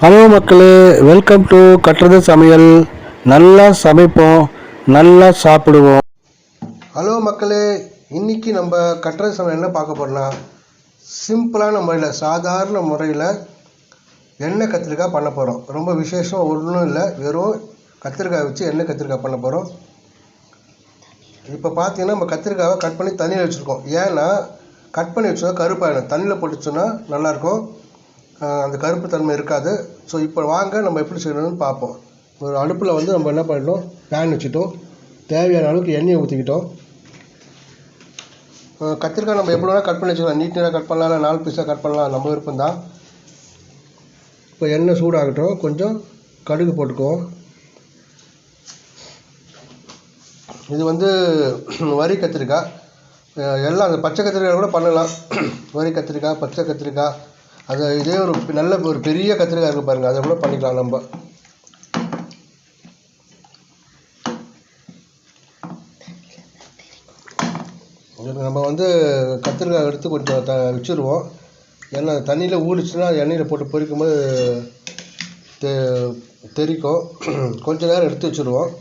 Hello மக்களே, welcome to கட்டுறது சமையல். நல்லா சமைப்போம், நல்லா சாப்பிடுவோம். ஹலோ மக்களே, இன்றைக்கி நம்ம கட்டுறது சமையல் என்ன பார்க்க போகிறோம்னா, சிம்பிளான முறையில் சாதாரண முறையில் எண்ணெய் கத்திரிக்காய் பண்ண போகிறோம். ரொம்ப விசேஷம் ஒன்றும் இல்லை, வெறும் கத்திரிக்காய் வச்சு எண்ணெய் கத்திரிக்காய் பண்ண போகிறோம். இப்போ பார்த்தீங்கன்னா நம்ம கத்திரிக்காயை கட் பண்ணி தண்ணியில் வச்சுருக்கோம். ஏன்னா கட் பண்ணி வச்சோன்னா கருப்பாயிடும், தண்ணியில் போட்டுச்சோன்னா நல்லாயிருக்கும், அந்த கருப்பு தன்மை இருக்காது. ஸோ இப்போ வாங்க நம்ம எப்படி செய்யணும்னு பார்ப்போம். ஒரு அடுப்பில் வந்து நம்ம என்ன பண்ணிட்டோம், பேன் வச்சுட்டோம், தேவையான அளவுக்கு எண்ணெயை ஊற்றிக்கிட்டோம். கத்திரிக்காய் நம்ம எப்படி வேணால் கட் பண்ணி வச்சுக்கலாம், நீட்டாக கட் பண்ணலாம், இல்லை 4 பீஸாக கட் பண்ணலாம், நம்ம விருப்பம் தான். இப்போ எண்ணெய் சூடாகட்டும், கொஞ்சம் கடுகு போட்டுக்குவோம். இது வந்து வரி கத்திரிக்காய், எல்லாம் அந்த பச்சை கத்திரிக்காய் கூட பண்ணலாம். வரி கத்திரிக்காய், பச்சை கத்திரிக்காய், அது இதே ஒரு நல்ல ஒரு பெரிய கத்திரிக்காய் இருக்குது பாருங்கள், அதை கூட பண்ணிக்கலாம் நம்ம. நம்ம வந்து கத்திரிக்காய் எடுத்து கொஞ்சம் வச்சுருவோம். ஏன்னா தண்ணியில் ஊறிச்சுன்னா அது எண்ணெயில் போட்டு பொரிக்கும்போது தெரிக்கும். கொஞ்சம் நேரம் எடுத்து வச்சுருவோம்.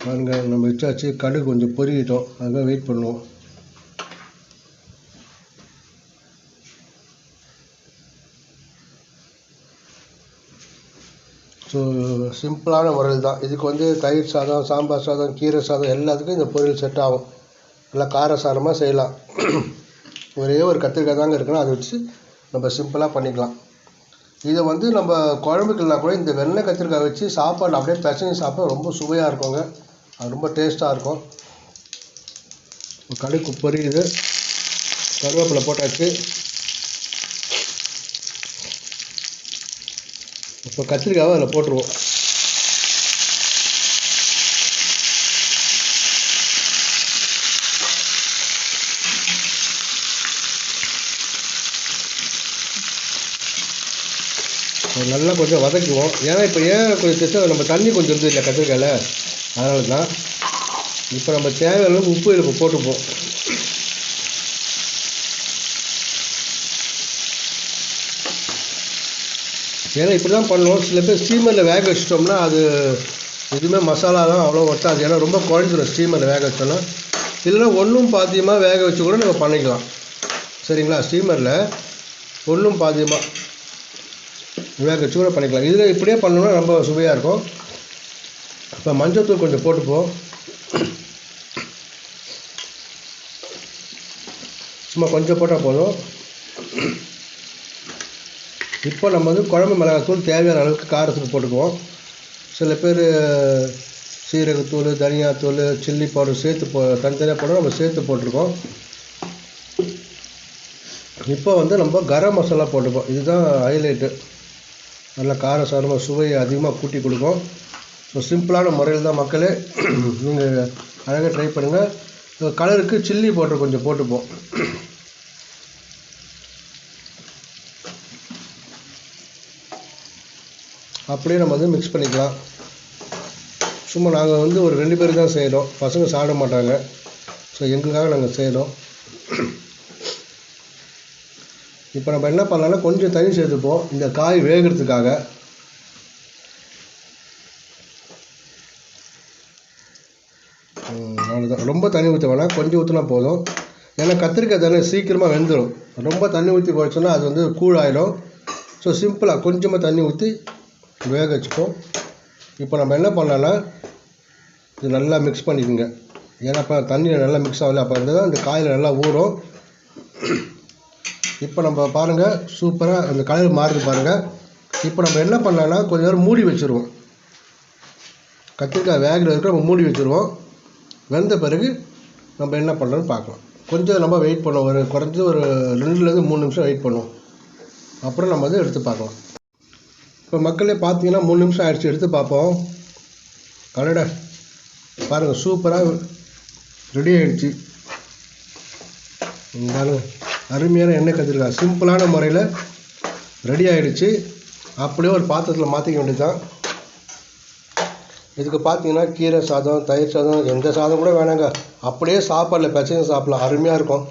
பாருங்க, நம்ம வச்சாச்சு, கடுகு கொஞ்சம் பொரிக்கிட்டோம், அதுதான் வெயிட் பண்ணுவோம். ஸோ சிம்பிளான முறையில் தான். இதுக்கு வந்து தயிர் சாதம், சாம்பார் சாதம், கீரை சாதம் எல்லாத்துக்கும் இந்த பொரியல் செட் ஆகும். நல்லா காரசாரமாக செய்யலாம். ஒரே ஒரு கத்திரிக்காய் தாங்க இருக்குன்னா அதை வச்சு நம்ம சிம்பிளாக பண்ணிக்கலாம். இதை வந்து நம்ம குழம்புக்கெல்லாம் கூட இந்த வெண்ணெய் கத்திரிக்காய் வச்சு சாப்பாடு அப்படியே பிசைஞ்சு சாப்பிட ரொம்ப சுவையாக இருக்குங்க, அது ரொம்ப டேஸ்ட்டாக இருக்கும். கடுகு பொரியுது, கருவேப்பிலை போட்டாச்சு. இப்போ கத்திரிக்காவை அதில் போட்டுருவோம். நல்லா கொஞ்சம் வதக்குவோம். ஏன்னா இப்போ ஏன் கொஞ்சம் நம்ம தண்ணி கொஞ்சம் இருந்தது இல்லை கத்திரிக்காயில், அதனால தான். இப்போ நம்ம தேவையான அளவுக்கு உப்பு இதில் போட்டுப்போம். ஏன்னா இப்படி தான் பண்ணுவோம். சில பேர் ஸ்டீமரில் வேக வச்சிட்டோம்னா அது எதுவுமே மசாலாலாம் அவ்வளோ ஒட்டாது, ஏன்னா ரொம்ப குழஞ்சிடும் ஸ்டீமரில் வேக வச்சோன்னா. இல்லைன்னா ஒன்றும் பாதியமாக வேக வச்சு கூட நம்ம பண்ணிக்கலாம், சரிங்களா? ஸ்டீமரில் ஒன்றும் பாதியமாக வேக வச்சு கூட பண்ணிக்கலாம். இதில் இப்படியே பண்ணோம்னா ரொம்ப சுவையாக இருக்கும். இப்போ மஞ்சள்தூள் கொஞ்சம் போட்டுப்போம், சும்மா கொஞ்சம் போட்டால் போதும். இப்போ நம்ம வந்து குழம்பு மிளகாத்தூள் தேவையான அளவுக்கு காரத்துக்கு போட்டுக்குவோம். சில பேர் சீரகத்தூள், தனியாத்தூள், சில்லி பவுடர் சேர்த்து தனித்தனியாக போட நம்ம சேர்த்து போட்டிருக்கோம். இப்போ வந்து நம்ம கரம் மசாலா போட்டுப்போம், இதுதான் ஹைலைட்டு. நல்லா காரசாரமாக சுவையை அதிகமாக கூட்டி கொடுக்கும். ஸோ சிம்பிளான முறையில் தான் மக்களே, நீங்கள் அழகாக ட்ரை பண்ணுங்கள். கலருக்கு சில்லி பவுடர் கொஞ்சம் போட்டுப்போம். அப்படியே நம்ம வந்து மிக்ஸ் பண்ணிக்கலாம். சும்மா நாங்கள் வந்து ஒரு 2 பேர் தான் செய்கிறோம், பசங்க சாப்பிட மாட்டாங்க. ஸோ எங்களுக்காக நாங்கள் செய்கிறோம். இப்போ நம்ம என்ன பண்ணலாம்னா கொஞ்சம் தண்ணி சேர்த்துப்போம், இந்த காய் வேகிறதுக்காக. அவ்வளோதான், ரொம்ப தண்ணி ஊற்ற வேணாம், கொஞ்சம் ஊற்றினா போதும். ஏன்னா கத்திரிக்காய் தானே சீக்கிரமாக வெந்துடும். ரொம்ப தண்ணி ஊற்றி குறைச்சோன்னா அது வந்து கூழாயிடும். ஸோ சிம்பிளாக கொஞ்சமாக தண்ணி ஊற்றி வேக வச்சுப்போம். இப்போ நம்ம என்ன பண்ணலாம்னா இது நல்லா மிக்ஸ் பண்ணிக்கோங்க. ஏன்னா அப்போ தண்ணியில் நல்லா மிக்ஸ் ஆகலை, அப்போ இருந்தால் தான் அந்த காயில் நல்லா ஊறும். இப்போ நம்ம பாருங்கள், சூப்பராக அந்த கலர் மாறுது பாருங்கள். இப்போ நம்ம என்ன பண்ணலாம்னா கொஞ்ச நேரம் மூடி வச்சுருவோம். கத்திரிக்காய் வேகிற வரைக்கும் நம்ம மூடி வச்சுருவோம். வெந்த பிறகு நம்ம என்ன பண்ணுறோன்னு பார்க்கலாம். கொஞ்சம் நம்ம வெயிட் பண்ணுவோம், ஒரு குறைஞ்சது ஒரு 2லேருந்து 3 நிமிஷம் வெயிட் பண்ணுவோம். அப்புறம் நம்ம வந்து எடுத்து பார்க்கலாம். இப்போ மக்களே பார்த்தீங்கன்னா 3 நிமிஷம் ஆகிடுச்சு, எடுத்து பார்ப்போம். கலடை பாருங்கள், சூப்பராக ரெடி ஆகிடுச்சு. பாருங்கள், அருமையான எண்ணெய் கத்திரிக்காய் சிம்பிளான முறையில் ரெடி ஆகிடுச்சு. அப்படியே ஒரு பாத்திரத்தில் மாற்றிக்க வேண்டியது தான். இதுக்கு பார்த்தீங்கன்னா கீரை சாதம், தயிர் சாதம், எந்த சாதம் கூட வேணாங்க, அப்படியே சாப்பாடில் பிசைஞ்சு சாப்பிடலாம், அருமையாக இருக்கும்.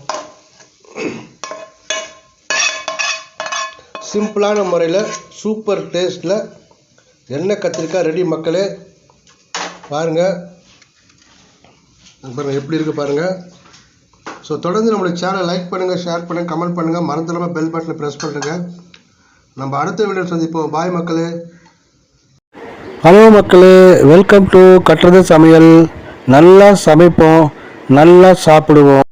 சிம்பிளான முறையில் சூப்பர் டேஸ்ட்டில் எண்ணெய் கத்திரிக்காய் ரெடி மக்களே. பாருங்கள் பாருங்கள் எப்படி இருக்குது பாருங்கள். ஸோ தொடர்ந்து நம்மளுடைய சேனலை லைக் பண்ணுங்கள், ஷேர் பண்ணுங்கள், கமெண்ட் பண்ணுங்கள், மறந்துடாமல் பெல் பட்டனை ப்ரெஸ் பண்ணுங்க. நம்ம அடுத்த வீடியோ சந்திப்போம். பாய் மக்களே. ஹலோ மக்களே, வெல்கம் டு கட்டுறது சமையல். நல்லா சமைப்போம், நல்லா சாப்பிடுவோம்.